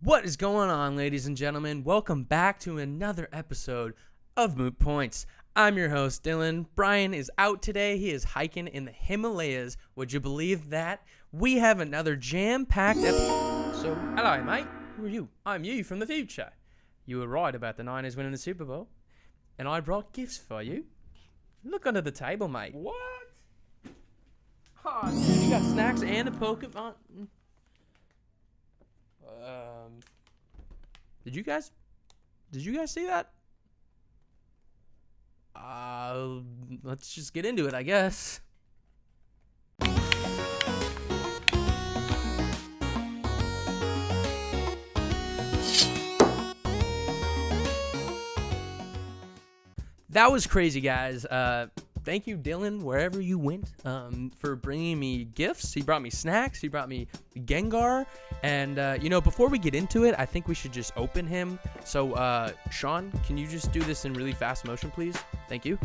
What is going on, ladies and gentlemen? Welcome back to another episode of Moot Points. I'm your host, Dylan. Brian is out today. He is hiking in the Himalayas. Would you believe that? We have another jam-packed episode. So, hello, mate. Who are you? I'm you from the future. You were right about the Niners winning the Super Bowl, and I brought gifts for you. Look under the table, mate. What? Oh, dude, you got snacks and a Pokemon. Did you guys see that? Let's just get into it, I guess. That was crazy, guys. Thank you, Dylan, wherever you went, for bringing me gifts. He brought me snacks. He brought me Gengar. And, before we get into it, I think we should just open him. So, Sean, can you just do this in really fast motion, please? Thank you.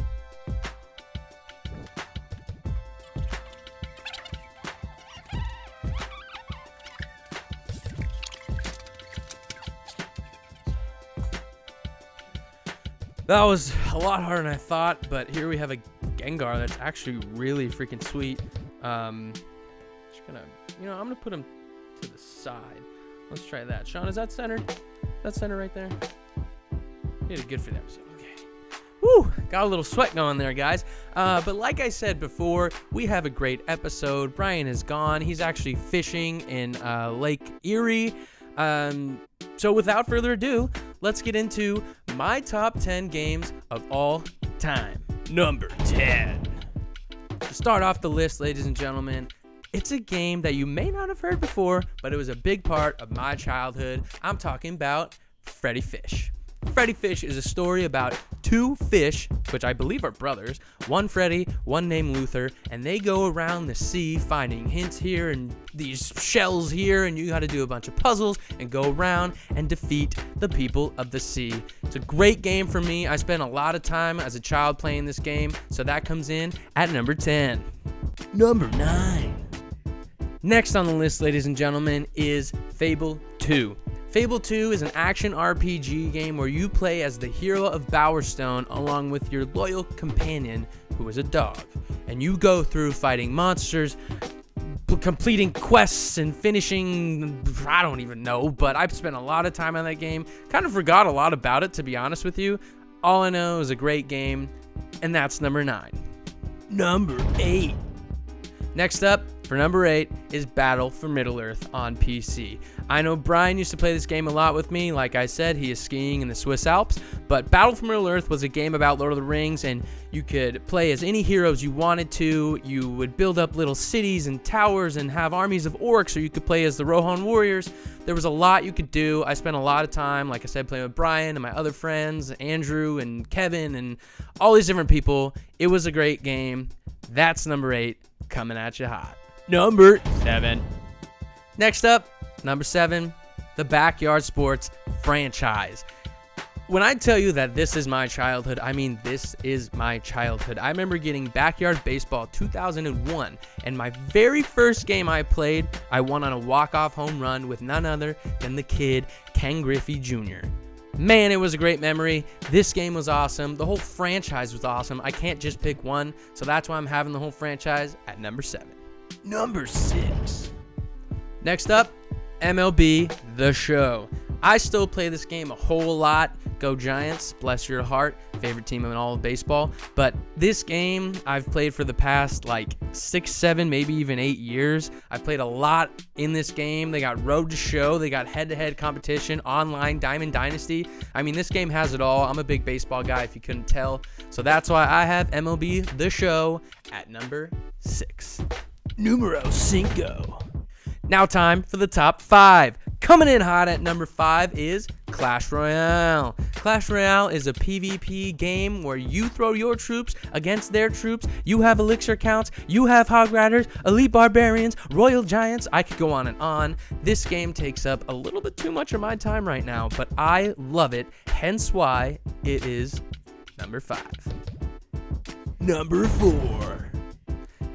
That was a lot harder than I thought, but here we have a Gengar that's actually really freaking sweet. I'm gonna put him to the side. Let's try that. Sean, is that centered? That's centered right there. You did good for that episode. Okay. Woo! Got a little sweat going there, guys. But like I said before, we have a great episode. Brian is gone. He's actually fishing in Lake Erie. So without further ado, let's get into my top 10 games of all time. Number 10. To start off the list, ladies and gentlemen, it's a game that you may not have heard before, but it was a big part of my childhood. I'm talking about Freddy Fish. Freddy Fish is a story about two fish, which I believe are brothers, one Freddy, one named Luther, and they go around the sea finding hints here and these shells here, and you got to do a bunch of puzzles and go around and defeat the people of the sea. It's a great game for me. I spent a lot of time as a child playing this game, so that comes in at number 10. Number 9. Next on the list, ladies and gentlemen, is Fable 2. Fable 2 is an action RPG game where you play as the hero of Bowerstone along with your loyal companion, who is a dog. And you go through fighting monsters, completing quests, and finishing, I don't even know, but I've spent a lot of time on that game. Kind of forgot a lot about it, to be honest with you. All I know is a great game, and that's number 9. Number 8. Next up, for number 8, is Battle for Middleearth on PC. I know Brian used to play this game a lot with me. Like I said, he is skiing in the Swiss Alps. But Battle for Middleearth was a game about Lord of the Rings, and you could play as any heroes you wanted to. You would build up little cities and towers and have armies of orcs, or you could play as the Rohan warriors. There was a lot you could do. I spent a lot of time, like I said, playing with Brian and my other friends, Andrew and Kevin and all these different people. It was a great game. That's number 8, coming at you hot. Number 7. Next up, number 7, the Backyard Sports franchise. When I tell you that this is my childhood, I mean this is my childhood. I remember getting Backyard Baseball 2001, and my very first game I played, I won on a walk-off home run with none other than the kid, Ken Griffey Jr. Man, it was a great memory. This game was awesome. The whole franchise was awesome. I can't just pick one, so that's why I'm having the whole franchise at number 7. Number 6. Next up, MLB The Show. I still play this game a whole lot. Go Giants, bless your heart. Favorite team in all of baseball. But this game I've played for the past 6, 7, maybe even 8 years. I've played a lot in this game. They got Road to Show. They got head-to-head competition, online, Diamond Dynasty. I mean, this game has it all. I'm a big baseball guy if you couldn't tell. So that's why I have MLB The Show at number 6. Numero 5. Now time for the top 5. Coming in hot at number 5 is Clash Royale. Clash Royale is a PvP game where you throw your troops against their troops. You have elixir counts, you have hog riders, elite barbarians, royal giants. I could go on and on. This game takes up a little bit too much of my time right now, but I love it, hence why it is number 5. Number 4.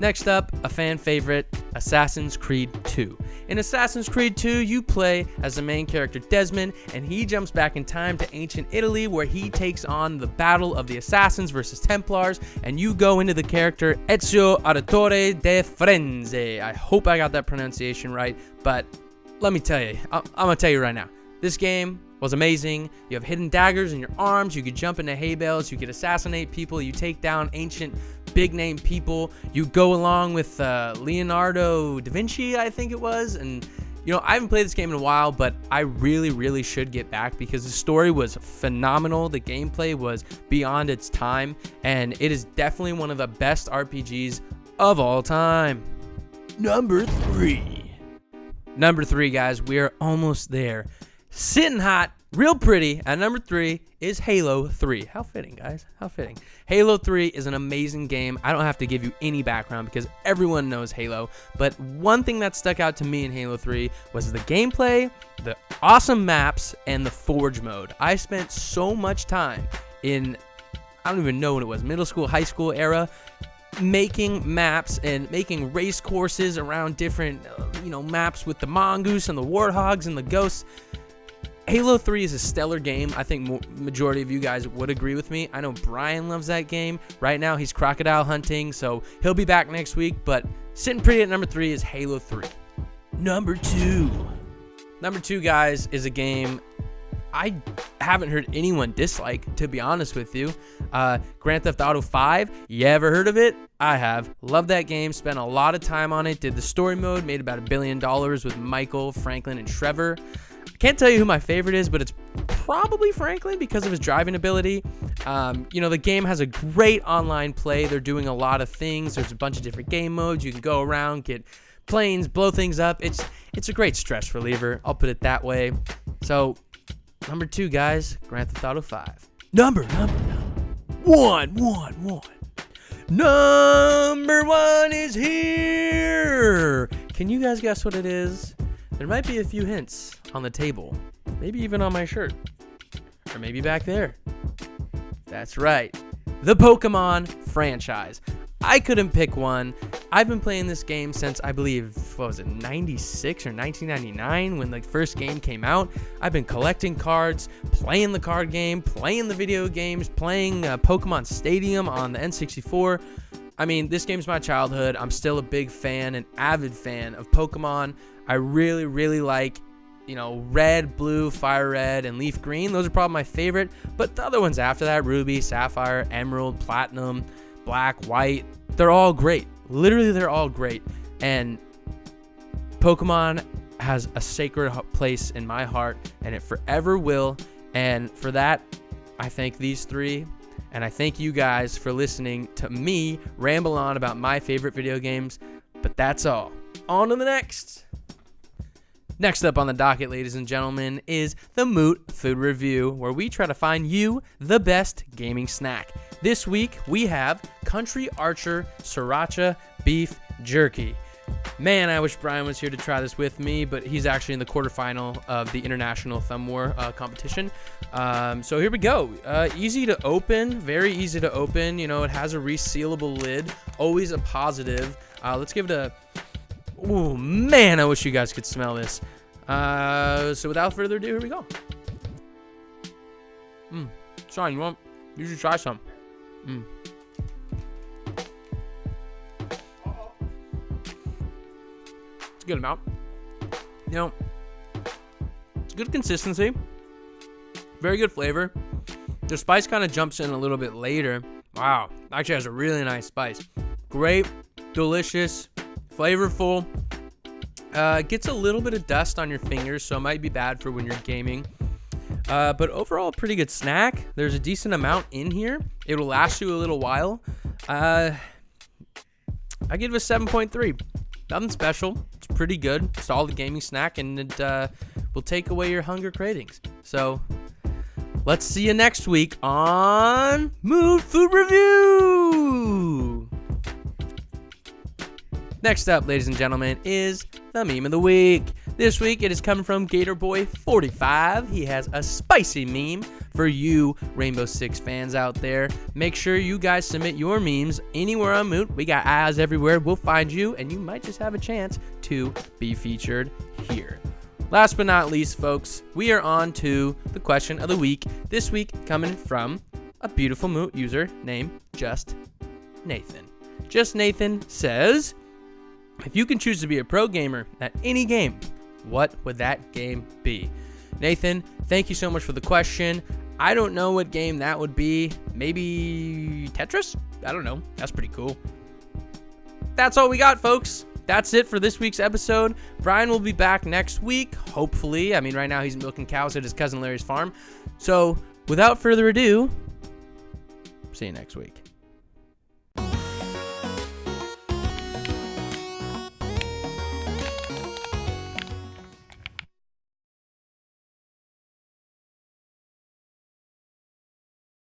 Next up, a fan favorite, Assassin's Creed 2. In Assassin's Creed 2, you play as the main character Desmond, and he jumps back in time to ancient Italy where he takes on the battle of the Assassins versus Templars, and you go into the character Ezio Auditore de Firenze. I hope I got that pronunciation right, but let me tell you, I'm going to tell you right now, this game was amazing. You have hidden daggers in your arms, you could jump into hay bales, you could assassinate people, you take down ancient big name people, you go along with Leonardo da Vinci, I think it was, and you know, I haven't played this game in a while, but I really should get back because the story was phenomenal, the gameplay was beyond its time, and it is definitely one of the best RPGs of all time. Number 3, guys, we are almost there. Sitting hot, real pretty, at number 3 is Halo 3. How fitting, guys. How fitting. Halo 3 is an amazing game. I don't have to give you any background because everyone knows Halo. But one thing that stuck out to me in Halo 3 was the gameplay, the awesome maps, and the Forge mode. I spent so much time in, I don't even know what it was, middle school, high school era, making maps and making race courses around different, maps with the mongoose and the warthogs and the ghosts. Halo 3 is a stellar game. I think majority of you guys would agree with me. I know Brian loves that game. Right now, he's crocodile hunting, so he'll be back next week. But sitting pretty at number 3 is Halo 3. Number 2, guys, is a game I haven't heard anyone dislike, to be honest with you. Grand Theft Auto 5, you ever heard of it? I have. Loved that game, spent a lot of time on it, did the story mode, made about $1 billion with Michael, Franklin, and Trevor. Can't tell you who my favorite is, but it's probably Franklin because of his driving ability. The game has a great online play. They're doing a lot of things. There's a bunch of different game modes. You can go around, get planes, blow things up. It's a great stress reliever. I'll put it that way. So, number 2, guys, Grand Theft Auto 5. Number 1. Number 1 is here. Can you guys guess what it is? There might be a few hints on the table, maybe even on my shirt, or maybe back there. That's right, the Pokemon franchise. I couldn't pick one. I've been playing this game since, I believe, 96 or 1999 when the first game came out. I've been collecting cards, playing the card game, playing the video games, playing Pokemon Stadium on the N64. I mean, this game's my childhood. I'm still a big fan, an avid fan of Pokemon. I really like, Red, Blue, Fire Red, and Leaf Green. Those are probably my favorite. But the other ones after that, Ruby, Sapphire, Emerald, Platinum, Black, White, they're all great. Literally, they're all great. And Pokemon has a sacred place in my heart, and it forever will. And for that, I thank these 3. And I thank you guys for listening to me ramble on about my favorite video games. But that's all. On to the next. Next up on the docket, ladies and gentlemen, is the Moot Food Review, where we try to find you the best gaming snack. This week, we have Country Archer Sriracha Beef Jerky. Man, I wish Brian was here to try this with me, but he's actually in the quarterfinal of the International Thumb War competition. So here we go. Easy to open, very easy to open. It has a resealable lid, always a positive. Let's give it a... Oh, man, I wish you guys could smell this. So without further ado, here we go. Sean, you should try some. It's a good amount. It's good consistency. Very good flavor. The spice kind of jumps in a little bit later. Wow, actually has a really nice spice. Great, delicious, flavorful. Gets a little bit of dust on your fingers, so it might be bad for when you're gaming. But overall, pretty good snack. There's a decent amount in here. It'll last you a little while. I give it a 7.3. Nothing special. It's pretty good. Solid gaming snack, and it will take away your hunger cravings. So let's see you next week on Moot Food Review. Next up, ladies and gentlemen, is the meme of the week. This week, it is coming from GatorBoy45. He has a spicy meme for you Rainbow Six fans out there. Make sure you guys submit your memes anywhere on Moot. We got eyes everywhere. We'll find you, and you might just have a chance to be featured here. Last but not least, folks, we are on to the question of the week. This week, coming from a beautiful Moot user named Just Nathan. Just Nathan says, if you can choose to be a pro gamer at any game, what would that game be? Nathan, thank you so much for the question. I don't know what game that would be. Maybe Tetris? I don't know. That's pretty cool. That's all we got, folks. That's it for this week's episode. Brian will be back next week, hopefully. I mean, right now he's milking cows at his cousin Larry's farm. So, without further ado, see you next week.